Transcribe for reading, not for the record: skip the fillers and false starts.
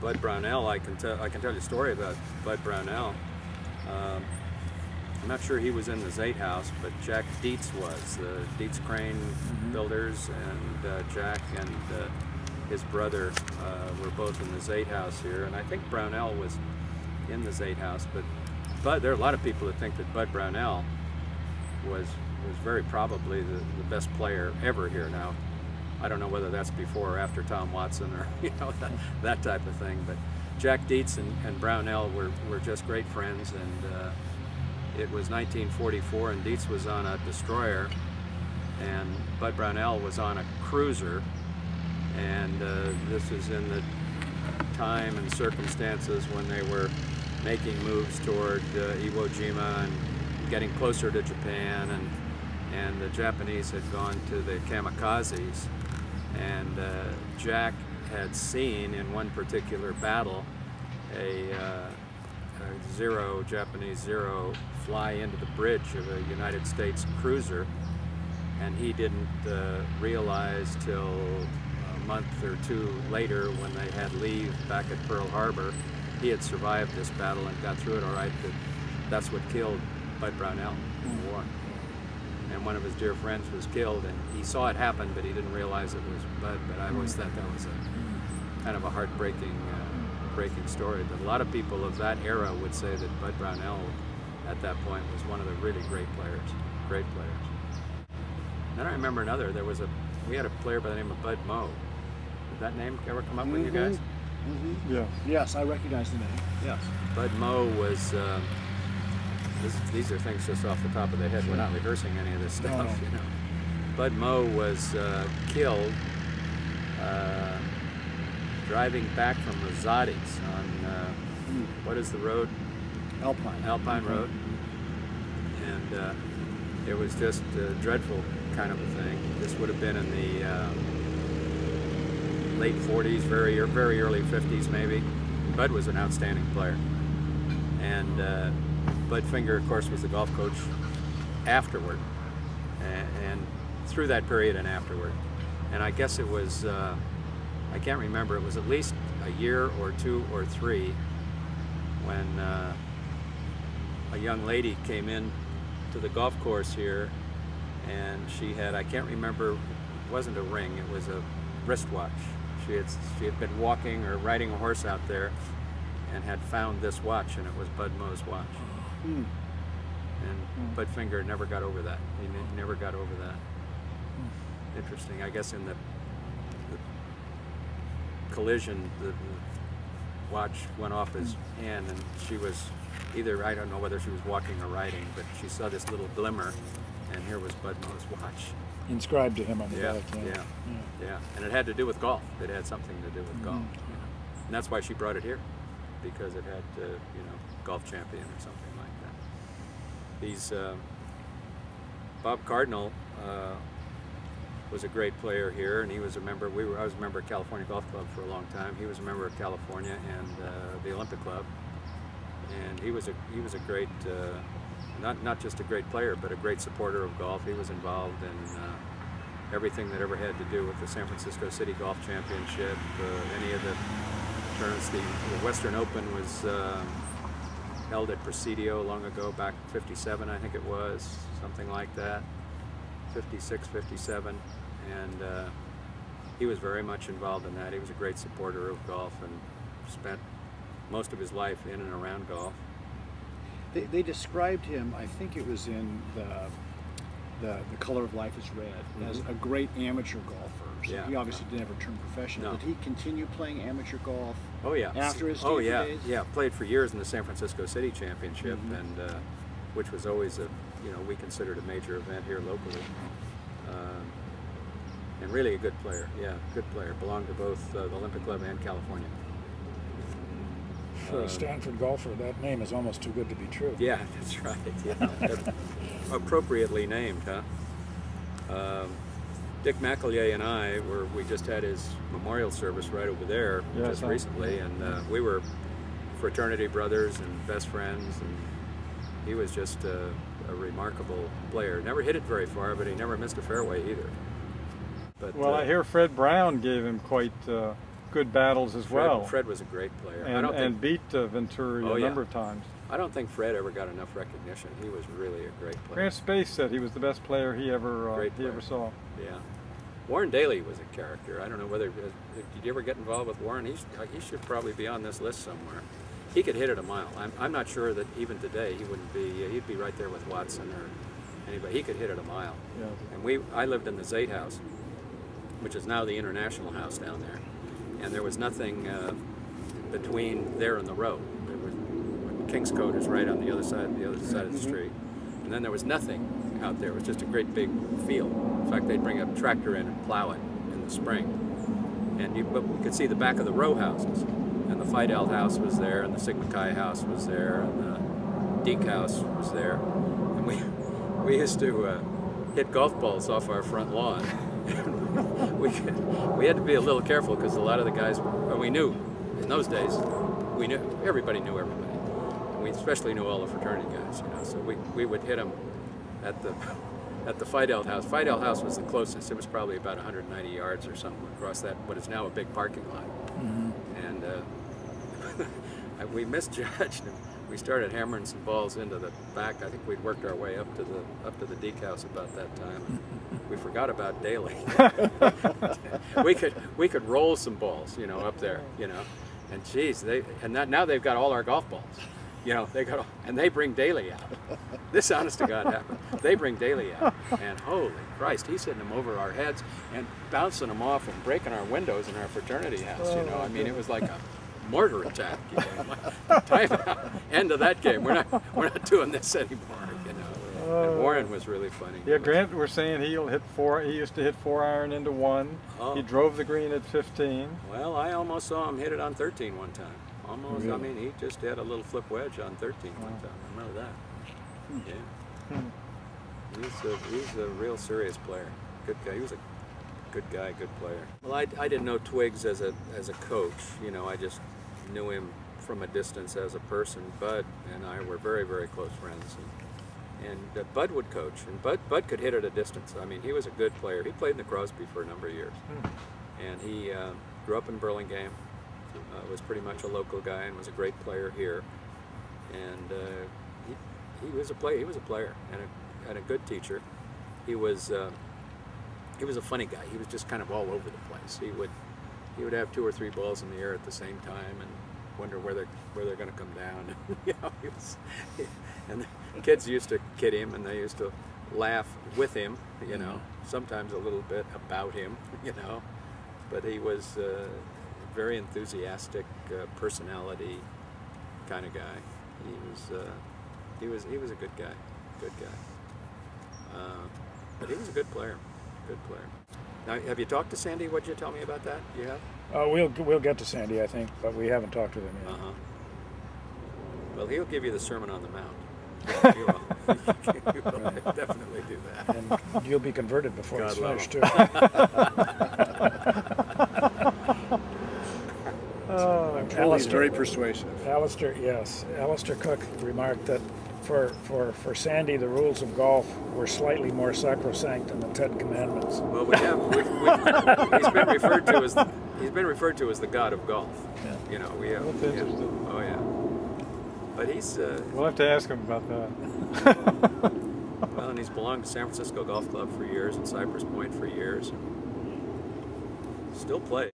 Bud Brownell, I can tell you a story about Bud Brownell. I'm not sure he was in the Zate house, but Jack Dietz was. The Dietz Crane builders, and Jack and his brother were both in the Zate house here, and I think Brownell was in the Zate house, but there are a lot of people that think that Bud Brownell was very probably the best player ever here. Now, I don't know whether that's before or after Tom Watson, or that type of thing, but Jack Dietz and Brownell were just great friends, and it was 1944, and Dietz was on a destroyer, and Bud Brownell was on a cruiser, and this is in the time and circumstances when they were making moves toward Iwo Jima and getting closer to Japan, and the Japanese had gone to the kamikazes, and Jack had seen in one particular battle a Japanese Zero fly into the bridge of a United States cruiser, and he didn't realize till a month or two later, when they had leave back at Pearl Harbor, he had survived this battle and got through it all right. That's what killed Bud Brownell in the war. And one of his dear friends was killed, and he saw it happen, but he didn't realize it was Bud. But I always thought that was a kind of a heartbreaking breaking story. But a lot of people of that era would say that Bud Brownell at that point was one of the really great players. Then I remember another. We had a player by the name of Bud Moe. Did that name ever come up with you guys? Yeah. Yes, I recognize the name. Yes. Bud Moe was. These are things just off the top of the head. We're not rehearsing any of this stuff. No. You know. Bud Moe was killed driving back from Rosati's on what is the road? Alpine Road. And it was just a dreadful kind of a thing. This would have been in the late 40s, very early 50s maybe. Bud was an outstanding player. And Bud Finger, of course, was the golf coach afterward, and through that period and afterward. And I guess it was, I can't remember, it was at least a year or two or three when a young lady came in to the golf course here, and she had, I can't remember, it wasn't a ring, it was a wristwatch. She had been walking or riding a horse out there and had found this watch, and it was Bud Moe's watch. And Bud Finger never got over that. He never got over that. Interesting. I guess in the collision, the watch went off his hand, and she was either, I don't know whether she was walking or riding, but she saw this little glimmer, and here was Bud Moe's watch. Inscribed to him on the back. Yeah. And it had to do with golf. It had something to do with golf. And that's why she brought it here, because it had, golf champion or something like that. These, Bob Cardinal was a great player here, and he was a member, I was a member of California Golf Club for a long time. He was a member of California and the Olympic Club. And he was a great, not just a great player, but a great supporter of golf. He was involved in everything that ever had to do with the San Francisco City Golf Championship, any of the tournaments. The Western Open was held at Presidio long ago, back in '57, I think it was, something like that, 56, 57, and he was very much involved in that. He was a great supporter of golf and spent most of his life in and around golf. They described him, I think it was in the Color of Life is Red, as a great amateur golfer. So he obviously never turned professional. Did he continue playing amateur golf after his Stanford days? Yeah, played for years in the San Francisco City Championship, and which was always a, we considered a major event here locally. And really a good player, good player. Belonged to both the Olympic Club and California. For a Stanford golfer, that name is almost too good to be true. Yeah, that's right. Yeah. Appropriately named, huh? Dick McElyea and I we just had his memorial service right over there just recently, and we were fraternity brothers and best friends, and he was just a remarkable player. Never hit it very far, but he never missed a fairway either. But, well, I hear Fred Brown gave him quite good battles as well. Fred was a great player. And beat Venturi a number of times. I don't think Fred ever got enough recognition. He was really a great player. Grant Space said he was the best player he ever saw. Yeah. Warren Daly was a character. I don't know whether, did you ever get involved with Warren? He should probably be on this list somewhere. He could hit it a mile. I'm not sure that even today he wouldn't be, he'd be right there with Watson or anybody. He could hit it a mile. Yeah. And I lived in the Zate House, which is now the International House down there. And there was nothing between there and the road. There was, Kingscote is right on the other side of the street. And then there was nothing out there. It was just a great big field. In fact, they'd bring a tractor in and plow it in the spring. But we could see the back of the row houses. And the Fidel house was there, and the Sigma Chi house was there, and the Deke house was there. And we used to hit golf balls off our front lawn. we had to be a little careful because a lot of the guys, we knew in those days, everybody knew everybody. We especially knew all the fraternity guys, So we would hit them at the Fidel house. Fidel house was the closest. It was probably about 190 yards or something across that, what is now a big parking lot. And we misjudged. We started hammering some balls into the back. I think we'd worked our way up to the Deke house about that time. We forgot about Daly. we could roll some balls, up there, And geez, now they've got all our golf balls. And they bring Daly out. This, honest to God, happened. They bring Daly out, and holy Christ, he's hitting them over our heads and bouncing them off and breaking our windows in our fraternity house. I mean, it was like a mortar attack. Timeout. End of that game. We're not doing this anymore. And Warren was really funny. Yeah, Grant was saying he used to hit 4-iron into 1. Oh. He drove the green at 15. Well, I almost saw him hit it on 13 one time. Almost. Really? I mean, he just had a little flip wedge on 13 one time. I remember that. Yeah. He's a real serious player. Good guy. He was a good guy, good player. Well, I didn't know Twiggs as a coach. I just knew him from a distance as a person. Bud and I were very, very close friends. And Bud would coach, and Bud could hit at a distance. I mean, he was a good player. He played in the Crosby for a number of years. And he grew up in Burlingame. Was pretty much a local guy and was a great player here, and he was a player and a good teacher. He was a funny guy. He was just kind of all over the place. He would have 2 or 3 balls in the air at the same time and wonder where they're going to come down. And the kids used to kid him, and they used to laugh with him. Sometimes a little bit about him. But he was. Very enthusiastic personality kind of guy. He was a good guy, but he was a good player. Now, have you talked to Sandy? What'd you tell me about that? You have? We'll get to Sandy, I think, but we haven't talked to him yet. Well, he'll give you the Sermon on the Mount. He will definitely do that. And you'll be converted before he's finished too. He's very persuasive. Alistair Cook remarked that for Sandy, the rules of golf were slightly more sacrosanct than the 10 Commandments. Well, he's been referred to as the god of golf. Yeah. We have. Oh yeah. But he's. We'll have to ask him about that. Well, and he's belonged to San Francisco Golf Club for years and Cypress Point for years. Still plays.